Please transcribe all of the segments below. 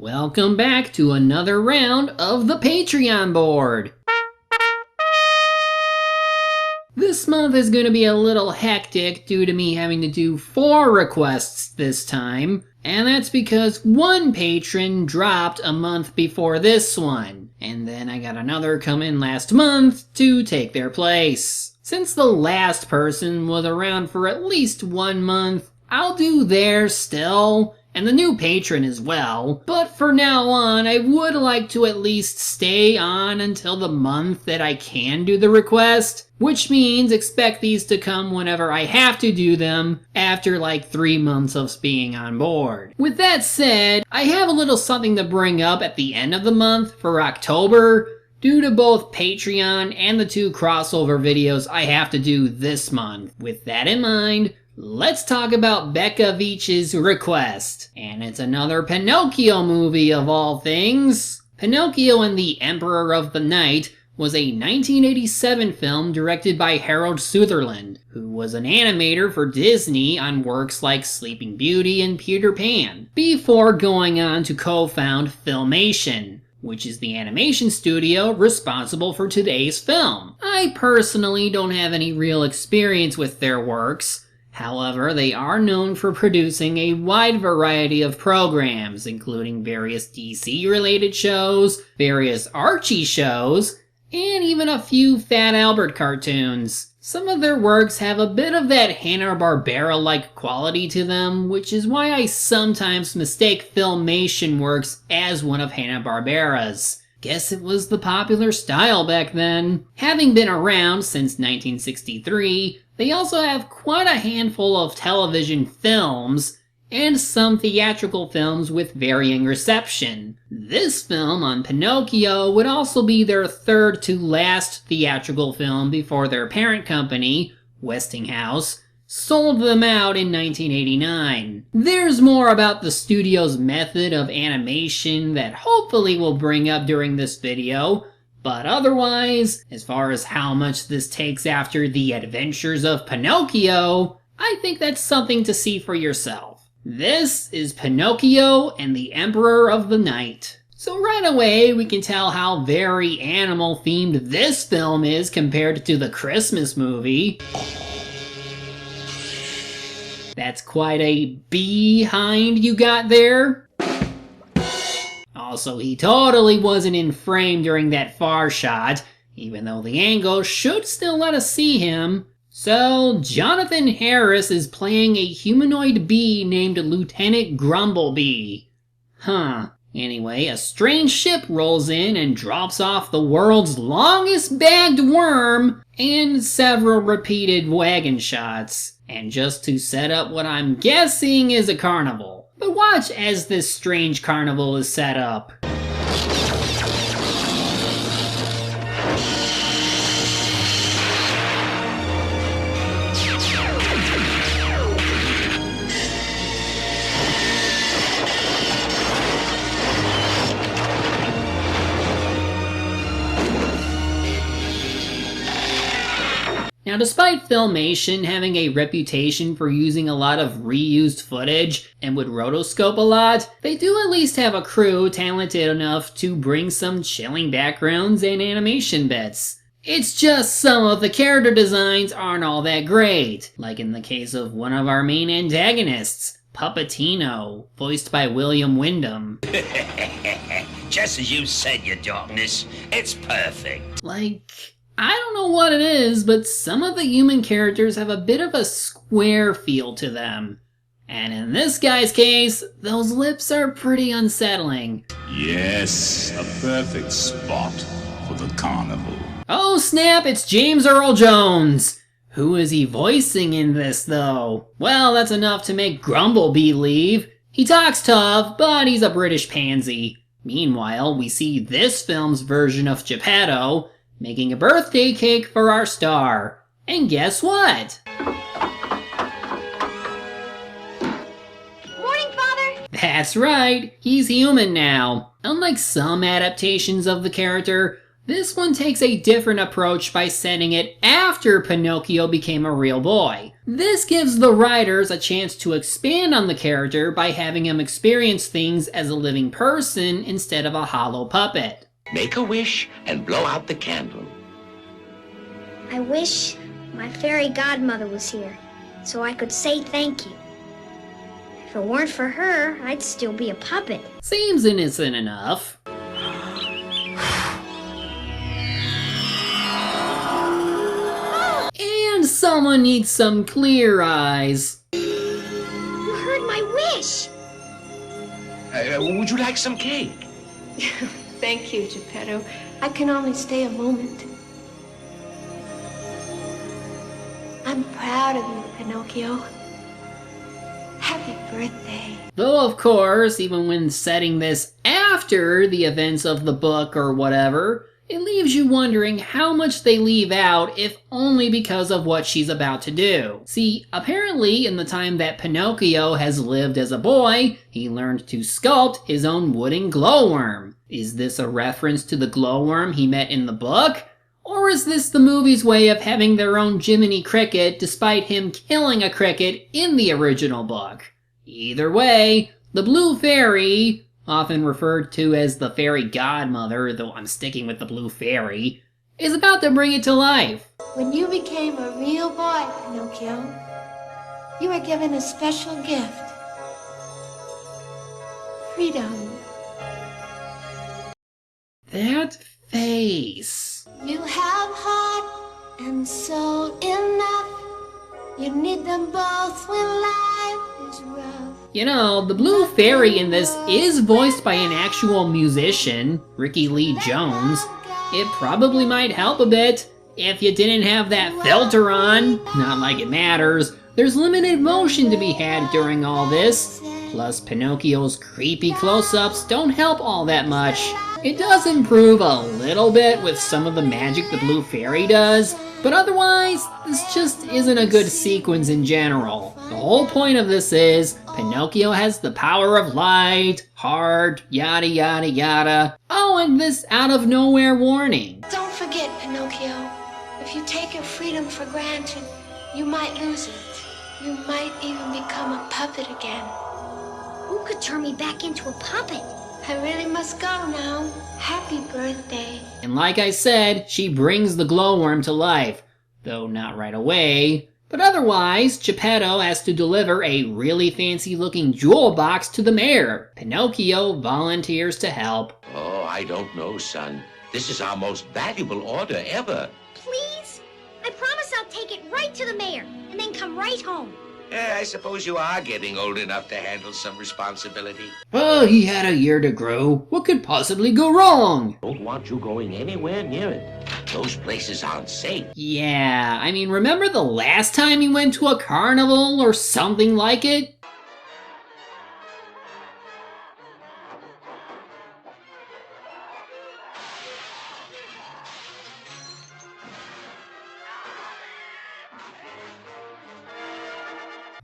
Welcome back to another round of the Patreon board. This month is going to be a little hectic due to me having to do 4 requests this time, and that's because one patron dropped a month before this one, and then I got another come in last month to take their place. Since the last person was around for at least 1 month, I'll do theirs still, and the new patron as well, but for now on I would like to at least stay on until the month that I can do the request, which means expect these to come whenever I have to do them after like 3 months of being on board. With that said, I have a little something to bring up at the end of the month for October, due to both Patreon and the 2 crossover videos I have to do this month. With that in mind, let's talk about Becca Veach's request. And it's another Pinocchio movie of all things. Pinocchio and the Emperor of the Night was a 1987 film directed by Harold Sutherland, who was an animator for Disney on works like Sleeping Beauty and Peter Pan, before going on to co-found Filmation, which is the animation studio responsible for today's film. I personally don't have any real experience with their works. However, they are known for producing a wide variety of programs, including various DC-related shows, various Archie shows, and even a few Fat Albert cartoons. Some of their works have a bit of that Hanna-Barbera-like quality to them, which is why I sometimes mistake Filmation works as one of Hanna-Barbera's. Guess it was the popular style back then. Having been around since 1963, they also have quite a handful of television films, and some theatrical films with varying reception. This film on Pinocchio would also be their third to last theatrical film before their parent company, Westinghouse, sold them out in 1989. There's more about the studio's method of animation that hopefully we'll bring up during this video, but otherwise, as far as how much this takes after the adventures of Pinocchio, I think that's something to see for yourself. This is Pinocchio and the Emperor of the Night. So right away we can tell how very animal themed this film is compared to the Christmas movie. That's quite a behind you got there. Also, he totally wasn't in frame during that far shot, even though the angle should still let us see him. So, Jonathan Harris is playing a humanoid bee named Lieutenant Grumblebee. Anyway, a strange ship rolls in and drops off the world's longest bagged worm and several repeated wagon shots. And just to set up what I'm guessing is a carnival. But watch as this strange carnival is set up. Now, despite Filmation having a reputation for using a lot of reused footage and would rotoscope a lot, they do at least have a crew talented enough to bring some chilling backgrounds and animation bits. It's just some of the character designs aren't all that great, like in the case of one of our main antagonists, Puppetino, voiced by William Wyndham. Just as you said, your darkness, it's perfect. I don't know what it is, but some of the human characters have a bit of a square feel to them. And in this guy's case, those lips are pretty unsettling. Yes, a perfect spot for the carnival. Oh snap, it's James Earl Jones! Who is he voicing in this, though? Well, that's enough to make Grumblebee leave. He talks tough, but he's a British pansy. Meanwhile, we see this film's version of Geppetto making a birthday cake for our star. And guess what? Morning, Father! That's right, he's human now. Unlike some adaptations of the character, This one takes a different approach by setting it after Pinocchio became a real boy. This gives the writers a chance to expand on the character by having him experience things as a living person instead of a hollow puppet. Make a wish and blow out the candle. I wish my fairy godmother was here, so I could say thank you. If it weren't for her, I'd still be a puppet. Seems innocent enough. And someone needs some clear eyes. You heard my wish. Would you like some cake? Thank you, Geppetto. I can only stay a moment. I'm proud of you, Pinocchio. Happy birthday. Though, of course, even when setting this after the events of the book or whatever, it leaves you wondering how much they leave out, if only because of what she's about to do. See, apparently in the time that Pinocchio has lived as a boy, he learned to sculpt his own wooden glowworm. Is this a reference to the glowworm he met in the book? Or is this the movie's way of having their own Jiminy Cricket despite him killing a cricket in the original book? Either way, the Blue Fairy, often referred to as the fairy godmother, though I'm sticking with the Blue Fairy, is about to bring it to life. When you became a real boy, Pinocchio, you were given a special gift. Freedom. That face. You have heart and soul enough. You need them both when life is rough. You know, the Blue Fairy in this is voiced by an actual musician, Ricky Lee Jones. It probably might help a bit if you didn't have that filter on. Not like it matters. There's limited motion to be had during all this. Plus, Pinocchio's creepy close-ups don't help all that much. It does improve a little bit with some of the magic the Blue Fairy does, but otherwise, this just isn't a good sequence in general. The whole point of this is, Pinocchio has the power of light, heart, yada yada yada. Oh, and this out-of-nowhere warning. Don't forget, Pinocchio. If you take your freedom for granted, you might lose it. You might even become a puppet again. Who could turn me back into a puppet? I really must go now. Happy birthday. And like I said, she brings the glowworm to life. Though not right away. But otherwise, Geppetto has to deliver a really fancy-looking jewel box to the mayor. Pinocchio volunteers to help. Oh, I don't know, son. This is our most valuable order ever. Please? I promise I'll take it right to the mayor and then come right home. I suppose you are getting old enough to handle some responsibility. Oh, he had a year to grow. What could possibly go wrong? Don't want you going anywhere near it. Those places aren't safe. Yeah, I mean, remember the last time he went to a carnival or something like it?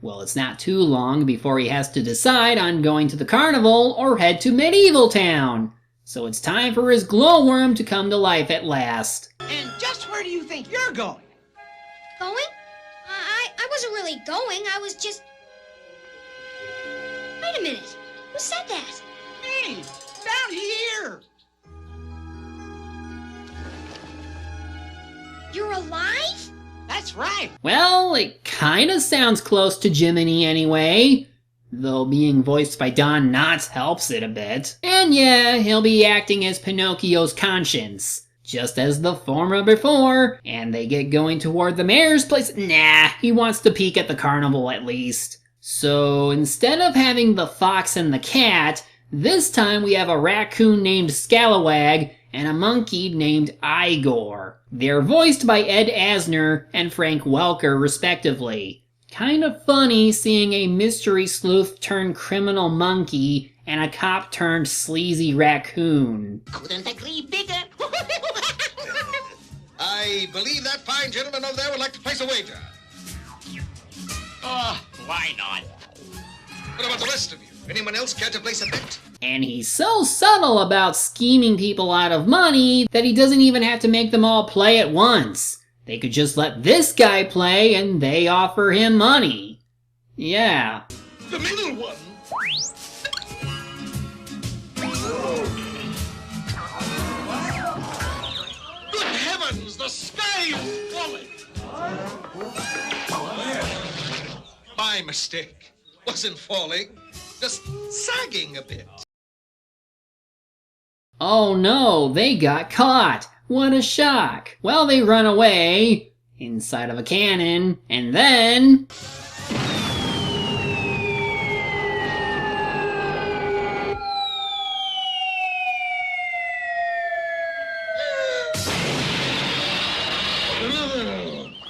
Well, it's not too long before he has to decide on going to the carnival or head to Medieval Town. So it's time for his glowworm to come to life at last. And just where do you think you're going? Going? I wasn't really going. I was just... Wait a minute. Who said that? Me, down here. You're alive? That's right. Well, it kinda sounds close to Jiminy anyway. Though being voiced by Don Knotts helps it a bit. And yeah, he'll be acting as Pinocchio's conscience. Just as the former before, and they get going toward the mayor's place. Nah, he wants to peek at the carnival at least. So instead of having the fox and the cat, this time we have a raccoon named Scalawag and a monkey named Igor. They're voiced by Ed Asner and Frank Welker respectively. Kind of funny seeing a mystery sleuth turned criminal monkey and a cop turned sleazy raccoon. Couldn't agree bigger. I believe that fine gentleman over there would like to place a wager. Oh, why not? What about the rest of you? Anyone else care to place a bet? And he's so subtle about scheming people out of money that he doesn't even have to make them all play at once. They could just let this guy play and they offer him money. Yeah. The middle one. Good heavens, the sky is falling. My mistake. Wasn't falling, just sagging a bit. Oh no, they got caught. What a shock. Well, they run away inside of a cannon, and then...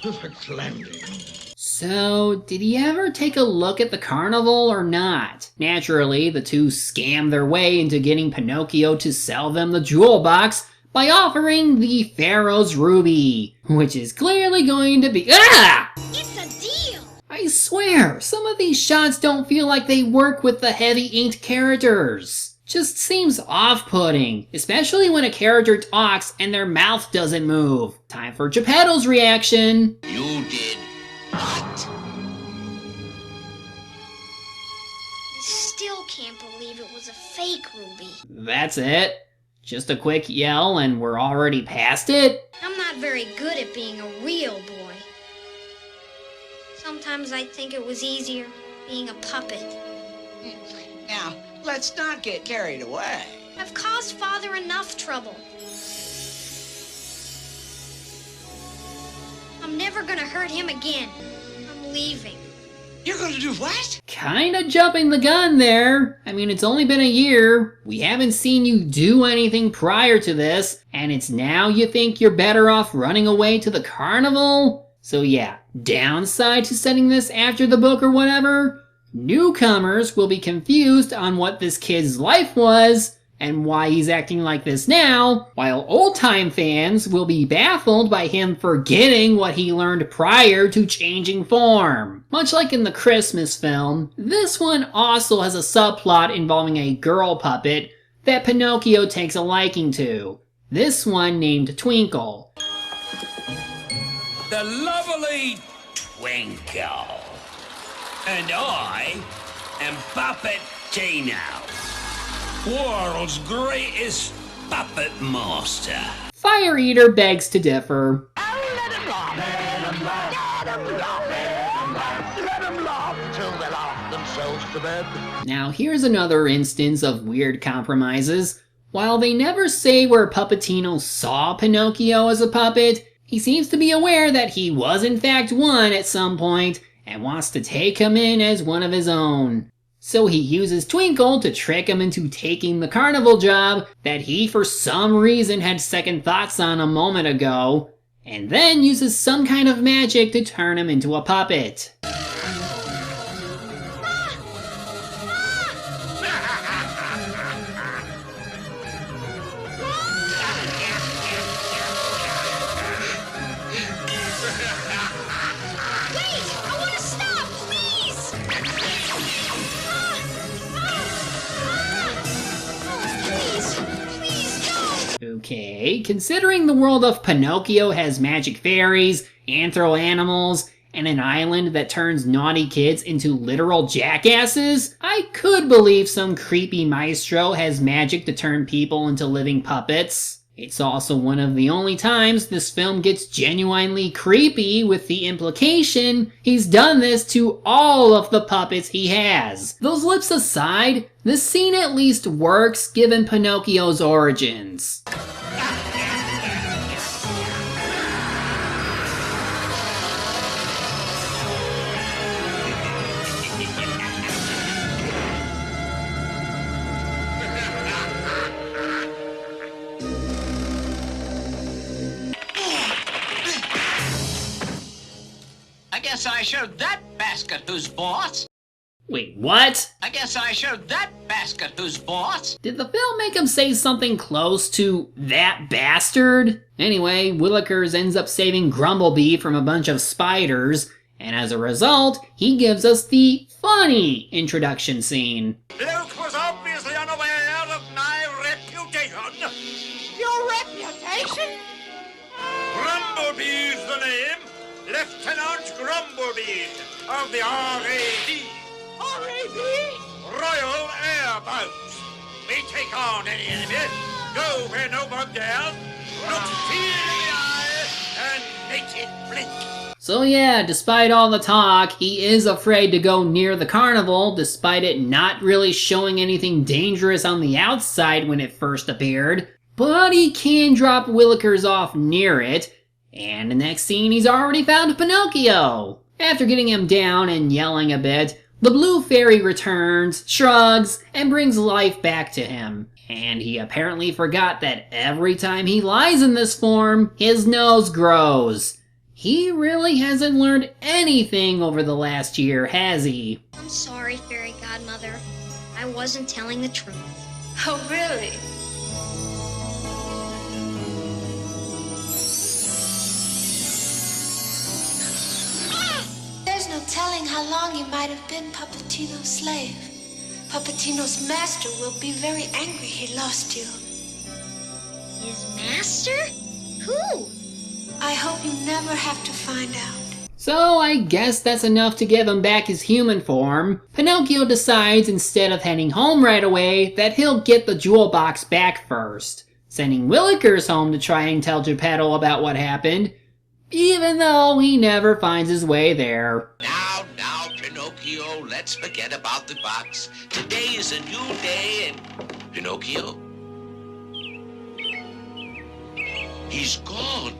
Perfect landing. So, did he ever take a look at the carnival or not? Naturally, the two scam their way into getting Pinocchio to sell them the jewel box by offering the Pharaoh's ruby, which is clearly going to be— Ah! It's a deal! I swear, some of these shots don't feel like they work with the heavy inked characters. Just seems off-putting, especially when a character talks and their mouth doesn't move. Time for Geppetto's reaction. You did what? I still can't believe it was a fake ruby. That's it. Just a quick yell and we're already past it? I'm not very good at being a real boy. Sometimes I think it was easier being a puppet. Now, let's not get carried away. I've caused Father enough trouble. I'm never gonna hurt him again. I'm leaving. You're gonna do what? Kinda jumping the gun there. I mean, it's only been a year. We haven't seen you do anything prior to this, and it's now you think you're better off running away to the carnival? So yeah, downside to setting this after the book or whatever, newcomers will be confused on what this kid's life was and why he's acting like this now, while old-time fans will be baffled by him forgetting what he learned prior to changing form. Much like in the Christmas film, this one also has a subplot involving a girl puppet that Pinocchio takes a liking to. This one named Twinkle. The lovely Twinkle. And I am Puppet Tino, world's greatest puppet master. Fire Eater begs to differ. Let them laugh till they laugh themselves to bed. Now here's another instance of weird compromises. While they never say where Puppetino saw Pinocchio as a puppet, he seems to be aware that he was in fact one at some point and wants to take him in as one of his own. So he uses Twinkle to trick him into taking the carnival job that he for some reason had second thoughts on a moment ago, and then uses some kind of magic to turn him into a puppet. Okay, considering the world of Pinocchio has magic fairies, anthro animals, and an island that turns naughty kids into literal jackasses, I could believe some creepy maestro has magic to turn people into living puppets. It's also one of the only times this film gets genuinely creepy, with the implication he's done this to all of the puppets he has. Those lips aside, this scene at least works given Pinocchio's origins. I guess I showed that basket who's boss. Wait, what? I guess I showed that basket who's boss. Did the film make him say something close to that bastard? Anyway, Willikers ends up saving Grumblebee from a bunch of spiders, and as a result, he gives us the funny introduction scene. Luke was obviously unaware Your reputation? Grumblebee's the name. Lieutenant Grumblebee of the R.A.D. R.A.D.? Royal Air Boats. We take on any enemy, go where no one dares, look fear in the eye, and make it blink. So yeah, despite all the talk, he is afraid to go near the carnival, despite it not really showing anything dangerous on the outside when it first appeared. But he can drop Willikers off near it, and the next scene he's already found Pinocchio. After getting him down and yelling a bit, the blue fairy returns, shrugs, and brings life back to him. And he apparently forgot that every time he lies in this form, his nose grows. He really hasn't learned anything over the last year, has he? I'm sorry, Fairy Godmother. I wasn't telling the truth. Oh, really? There's no telling how long you might have been Papatino's slave. Papatino's master will be very angry he lost you. His master? Who? I hope you never have to find out. So I guess that's enough to give him back his human form. Pinocchio decides instead of heading home right away that he'll get the jewel box back first, sending Willikers home to try and tell Geppetto about what happened, even though he never finds his way there. Now, Pinocchio, let's forget about the box. Today is a new day and... Pinocchio? He's gone.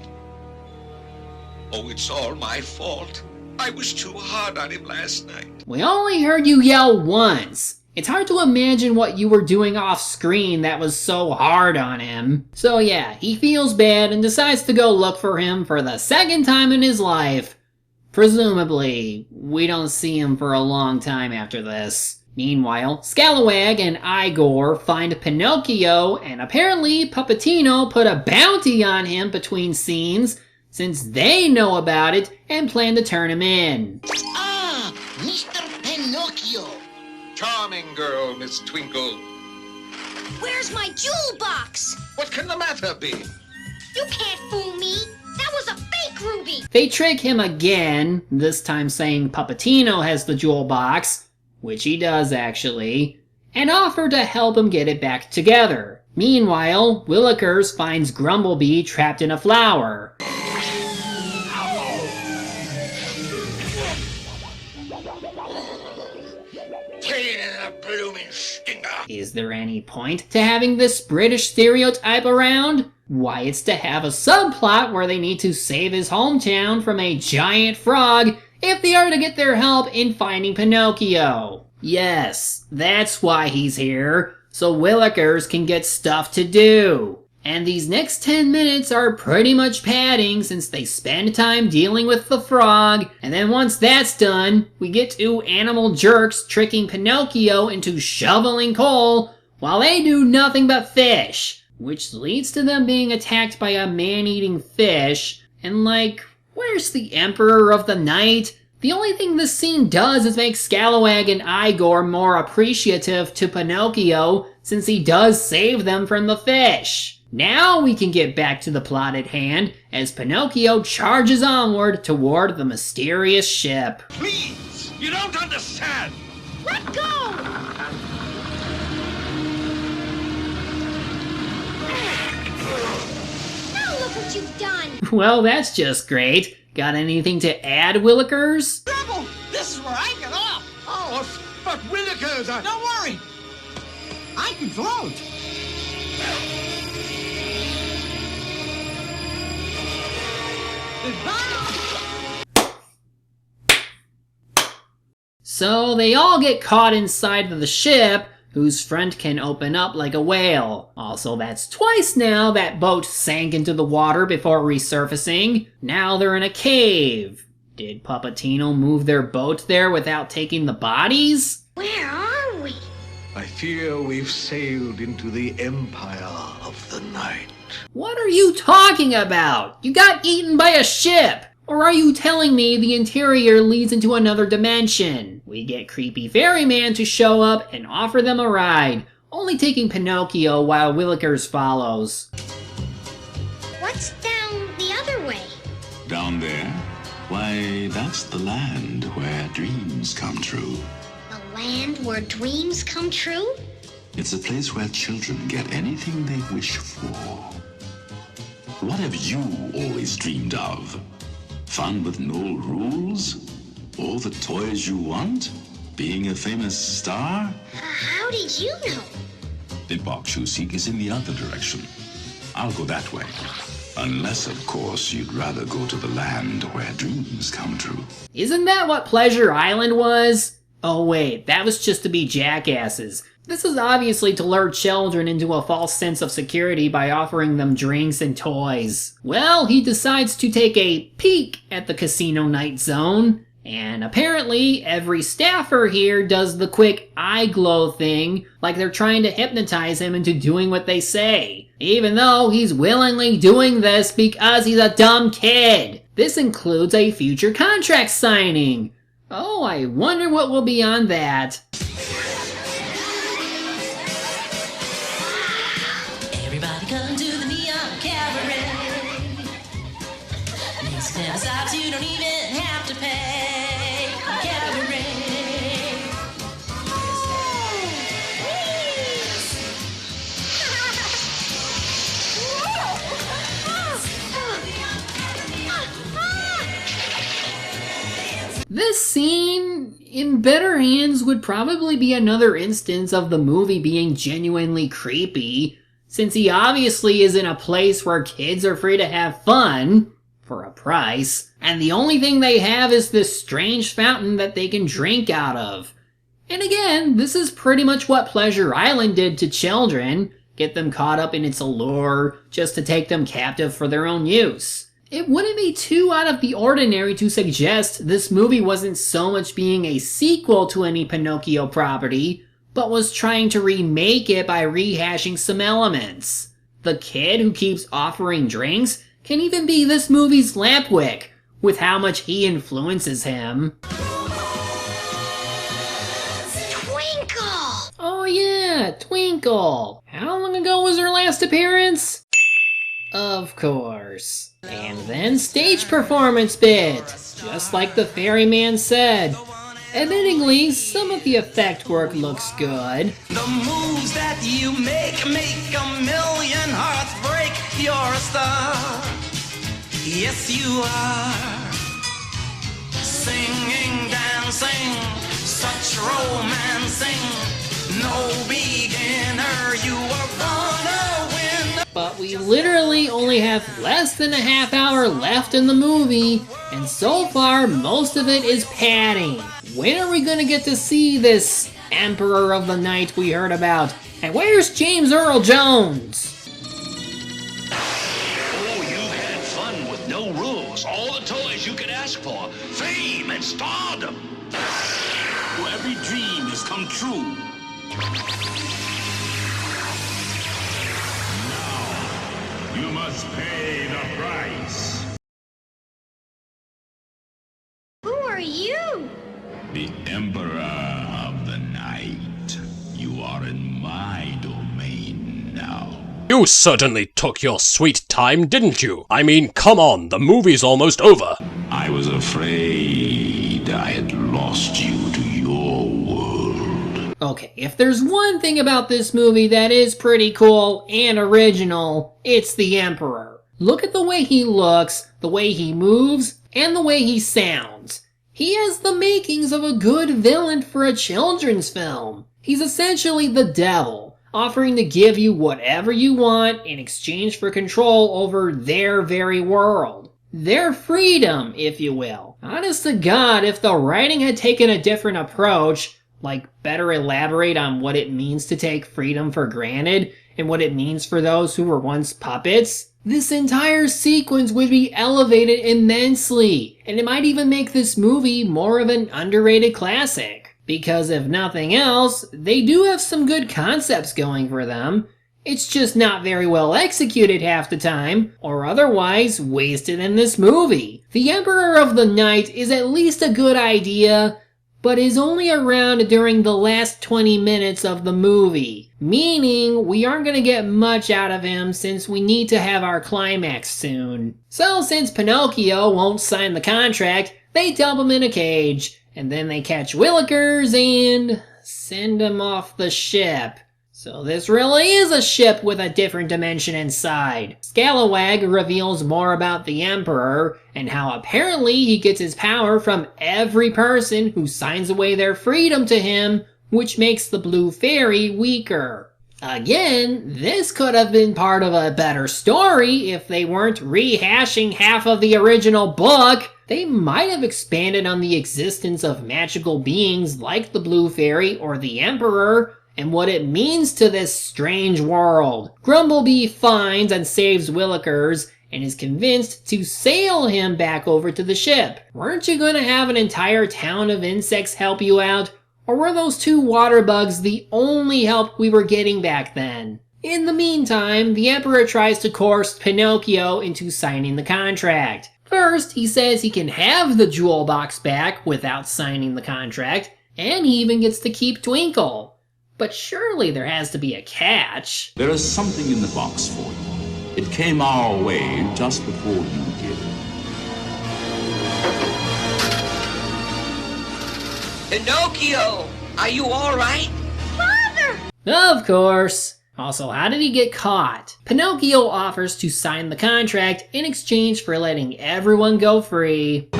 Oh, it's all my fault. I was too hard on him last night. We only heard you yell once. It's hard to imagine what you were doing off screen that was so hard on him. So yeah, he feels bad and decides to go look for him for the second time in his life. Presumably, we don't see him for a long time after this. Meanwhile, Scalawag and Igor find Pinocchio, and apparently Papatino put a bounty on him between scenes, since they know about it and plan to turn him in. Ah, Mr. Pinocchio. Charming girl, Miss Twinkle. Where's my jewel box? What can the matter be? You can't fool me. That was a fake ruby. They trick him again, this time saying Papatino has the jewel box, which he does actually, and offer to help him get it back together. Meanwhile, Willikers finds Grumblebee trapped in a flower. Is there any point to having this British stereotype around? Why, it's to have a subplot where they need to save his hometown from a giant frog if they are to get their help in finding Pinocchio. Yes, that's why he's here, so Willikers can get stuff to do. And these next 10 minutes are pretty much padding since they spend time dealing with the frog, and then once that's done, we get to animal jerks tricking Pinocchio into shoveling coal while they do nothing but fish, which leads to them being attacked by a man-eating fish, and like, where's the Emperor of the Night? The only thing this scene does is make Scalawag and Igor more appreciative to Pinocchio since he does save them from the fish. Now we can get back to the plot at hand as Pinocchio charges onward toward the mysterious ship. Please, you don't understand. Let go! Now look what you've done. Well, that's just great. Got anything to add, Willikers? Trouble! This is where I get off. Oh, but Willikers, Don't worry. I can float. So they all get caught inside of the ship, whose front can open up like a whale. Also, that's twice now that boat sank into the water before resurfacing. Now they're in a cave. Did Papatino move their boat there without taking the bodies? Where are we? I fear we've sailed into the empire of the night. What are you talking about? You got eaten by a ship! Or are you telling me the interior leads into another dimension? We get creepy ferryman to show up and offer them a ride, only taking Pinocchio while Willikers follows. What's down the other way? Down there? Why, that's the land where dreams come true. The land where dreams come true? It's a place where children get anything they wish for. What have you always dreamed of? Fun with no rules? All the toys you want? Being a famous star? How did you know? The box you seek is in the other direction. I'll go that way. Unless, of course, you'd rather go to the land where dreams come true. Isn't that what Pleasure Island was? Oh wait, that was just to be jackasses. This is obviously to lure children into a false sense of security by offering them drinks and toys. Well, he decides to take a peek at the casino night zone, and apparently every staffer here does the quick eye glow thing, like they're trying to hypnotize him into doing what they say, even though he's willingly doing this because he's a dumb kid. This includes a future contract signing. Oh, I wonder what will be on that. Everybody come to the Neon Cabaret. These kind of stops you don't even have to pay. Cabaret. This scene, in better hands, would probably be another instance of the movie being genuinely creepy, since he obviously is in a place where kids are free to have fun, for a price, and the only thing they have is this strange fountain that they can drink out of. And again, this is pretty much what Pleasure Island did to children, get them caught up in its allure, just to take them captive for their own use. It wouldn't be too out of the ordinary to suggest this movie wasn't so much being a sequel to any Pinocchio property, but was trying to remake it by rehashing some elements. The kid who keeps offering drinks can even be this movie's Lampwick, with how much he influences him. Twinkle! Oh yeah, Twinkle! How long ago was her last appearance? Of course. And then stage performance bit, just like the ferryman said. Admittingly, some of the effect work looks good. The moves that you make a million hearts break. You're a star. Yes, you are. Singing, dancing, such romancing. No beginner, you are gonna win. But we literally only have less than a half hour left in the movie, and so far most of it is padding. When are we gonna get to see this Emperor of the Night we heard about? And where's James Earl Jones? Oh, you've had fun with no rules. All the toys you could ask for. Fame and stardom. Every dream has come true. Now, you must pay the price. Who are you? The Emperor of the Night. You are in my domain now. You certainly took your sweet time, didn't you? I mean, come on, the movie's almost over. I was afraid I had lost you to your world. Okay, if there's one thing about this movie that is pretty cool and original, it's the Emperor. Look at the way he looks, the way he moves, and the way he sounds. He has the makings of a good villain for a children's film. He's essentially the devil, offering to give you whatever you want in exchange for control over their very world. Their freedom, if you will. Honest to God, if the writing had taken a different approach, like better elaborate on what it means to take freedom for granted and what it means for those who were once puppets, this entire sequence would be elevated immensely, and it might even make this movie more of an underrated classic. Because if nothing else, they do have some good concepts going for them. It's just not very well executed half the time, or otherwise wasted in this movie. The Emperor of the Night is at least a good idea, but is only around during the last 20 minutes of the movie, meaning we aren't going to get much out of him since we need to have our climax soon. So since Pinocchio won't sign the contract, they dump him in a cage, and then they catch Willikers and send him off the ship. So this really is a ship with a different dimension inside. Scalawag reveals more about the Emperor and how apparently he gets his power from every person who signs away their freedom to him, which makes the Blue Fairy weaker. Again, this could have been part of a better story if they weren't rehashing half of the original book. They might have expanded on the existence of magical beings like the Blue Fairy or the Emperor, and what it means to this strange world. Grumblebee finds and saves Willikers and is convinced to sail him back over to the ship. Weren't you going to have an entire town of insects help you out? Or were those 2 water bugs the only help we were getting back then? In the meantime, the Emperor tries to coerce Pinocchio into signing the contract. First, he says he can have the jewel box back without signing the contract, and he even gets to keep Twinkle. But surely there has to be a catch. There is something in the box for you. It came our way just before you did. Pinocchio, are you all right? Father! Of course. Also, how did he get caught? Pinocchio offers to sign the contract in exchange for letting everyone go free.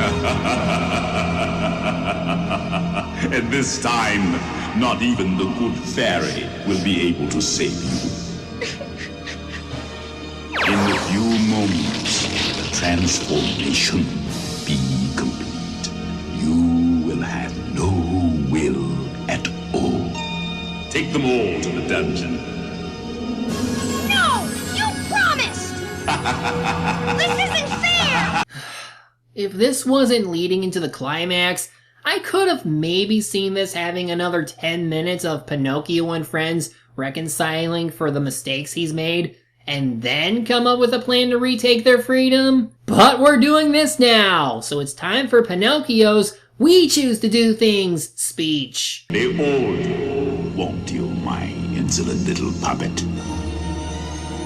And this time, not even the good fairy will be able to save you. In a few moments, the transformation will be complete. You will have no will at all. Take them all to the dungeon. No! You promised! This isn't fair! If this wasn't leading into the climax, I could have maybe seen this having another 10 minutes of Pinocchio and friends reconciling for the mistakes he's made, and then come up with a plan to retake their freedom. But we're doing this now, so it's time for Pinocchio's "We choose to do things" speech. They all do, won't you, my insolent little puppet?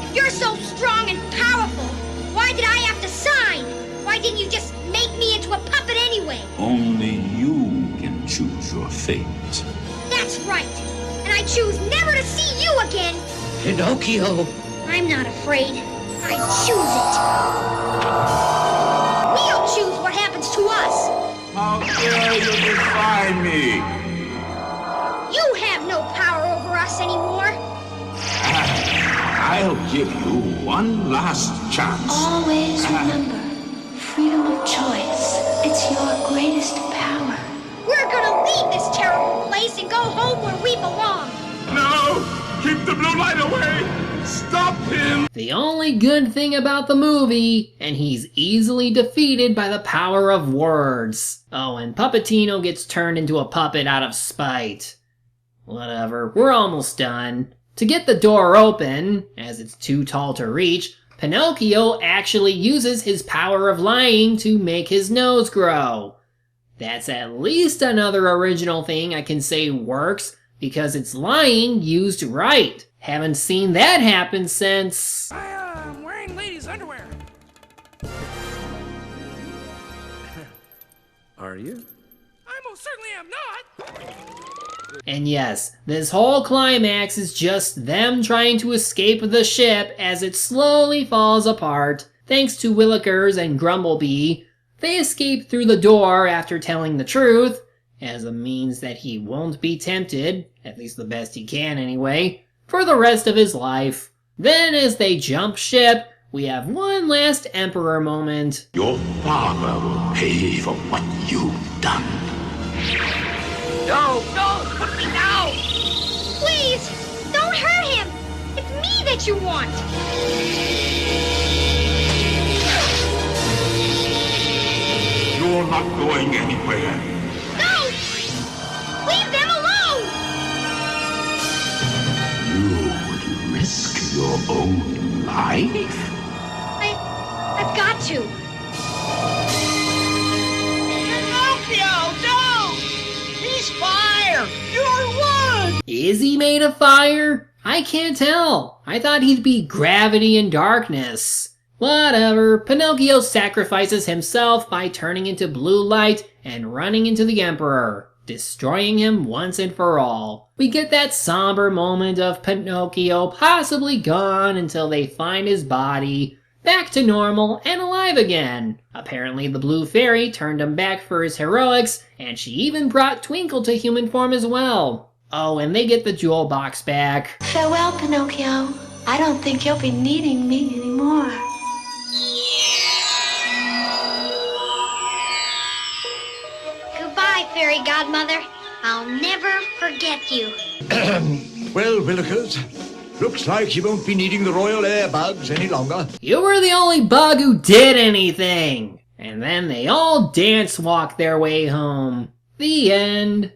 If you're so strong and powerful, why did I have to sign? Why didn't you just make me into a puppet anyway? Only you can choose your fate. That's right. And I choose never to see you again. Pinocchio. I'm not afraid. I choose it. We'll choose what happens to us. How dare you defy me? You have no power over us anymore. I'll give you one last chance. Always remember, freedom of choice. It's your greatest power. We're gonna leave this terrible place and go home where we belong. No! Keep the blue light away! Stop him! The only good thing about the movie, and he's easily defeated by the power of words. Oh, and Puppetino gets turned into a puppet out of spite. Whatever, we're almost done. To get the door open, as it's too tall to reach, Pinocchio actually uses his power of lying to make his nose grow. That's at least another original thing I can say works, because it's lying used right. Haven't seen that happen since... I'm wearing ladies' underwear. Are you? I most certainly am not. And yes, this whole climax is just them trying to escape the ship as it slowly falls apart. Thanks to Willikers and Grumblebee, they escape through the door after telling the truth, as a means that he won't be tempted, at least the best he can anyway, for the rest of his life. Then as they jump ship, we have one last Emperor moment. Your father will pay for what you've done. No, put me down. Please, don't hurt him. It's me that you want. You're not going anywhere. No! Leave them alone! You would risk your own life? I've got to. Pinocchio, don't! fire! You're one! Is he made of fire? I can't tell. I thought he'd be gravity and darkness. Whatever, Pinocchio sacrifices himself by turning into blue light and running into the Emperor, destroying him once and for all. We get that somber moment of Pinocchio possibly gone until they find his body, back to normal and alive again. Apparently the Blue Fairy turned him back for his heroics, and she even brought Twinkle to human form as well. Oh, and they get the jewel box back. Farewell, Pinocchio. I don't think you'll be needing me anymore. Goodbye, Fairy Godmother. I'll never forget you. Well, Willikers, looks like you won't be needing the royal air bugs any longer. You were the only bug who did anything! And then they all dance walk their way home. The end.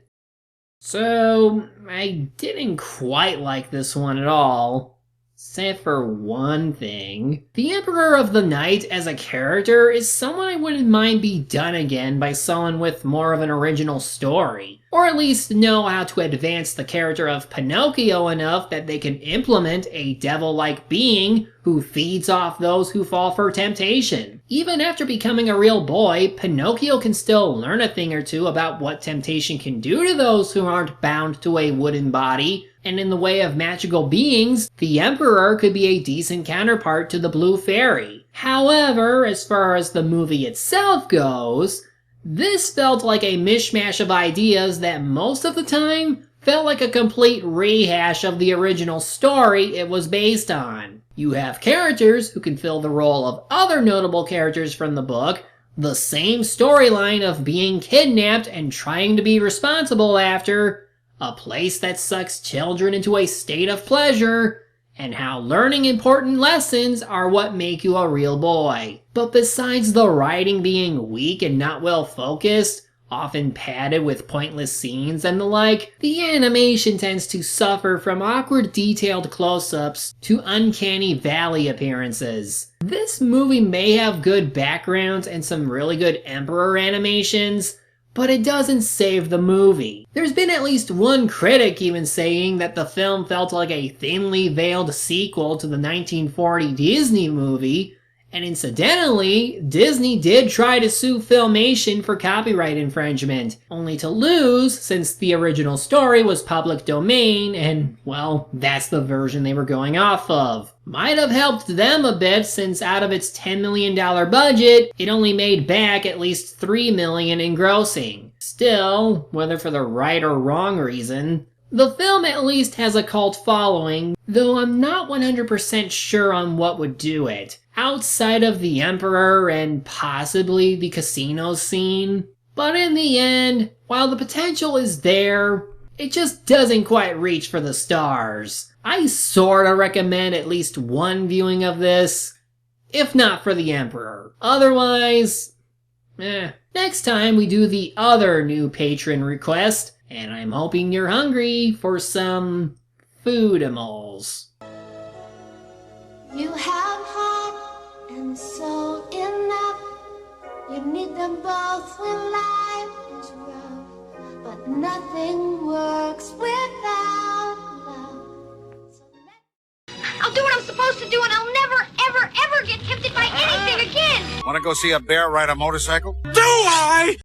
So, I didn't quite like this one at all. Except for one thing. The Emperor of the Night as a character is someone I wouldn't mind be done again by someone with more of an original story. Or at least know how to advance the character of Pinocchio enough that they can implement a devil-like being who feeds off those who fall for temptation. Even after becoming a real boy, Pinocchio can still learn a thing or two about what temptation can do to those who aren't bound to a wooden body, and in the way of magical beings, the Emperor could be a decent counterpart to the Blue Fairy. However, as far as the movie itself goes, this felt like a mishmash of ideas that most of the time felt like a complete rehash of the original story it was based on. You have characters who can fill the role of other notable characters from the book, the same storyline of being kidnapped and trying to be responsible after, a place that sucks children into a state of pleasure, and how learning important lessons are what make you a real boy. But besides the writing being weak and not well focused, often padded with pointless scenes and the like, the animation tends to suffer from awkward detailed close-ups to uncanny valley appearances. This movie may have good backgrounds and some really good Emperor animations, but it doesn't save the movie. There's been at least one critic even saying that the film felt like a thinly veiled sequel to the 1940 Disney movie, and incidentally, Disney did try to sue Filmation for copyright infringement, only to lose since the original story was public domain and, well, that's the version they were going off of. Might have helped them a bit since out of its $10 million budget, it only made back at least $3 million in grossing. Still, whether for the right or wrong reason, the film at least has a cult following, though I'm not 100% sure on what would do it, outside of the Emperor and possibly the casino scene. But in the end, while the potential is there, it just doesn't quite reach for the stars. I sorta recommend at least one viewing of this, if not for the Emperor. Otherwise, Next time we do the other new patron request, and I'm hoping you're hungry for some foodimals. You have heart and soul enough. You need them both when life is rough. But nothing works without love. I'll do what I'm supposed to do, and I'll never, ever, ever get tempted by anything again. Want to go see a bear ride a motorcycle? Do I?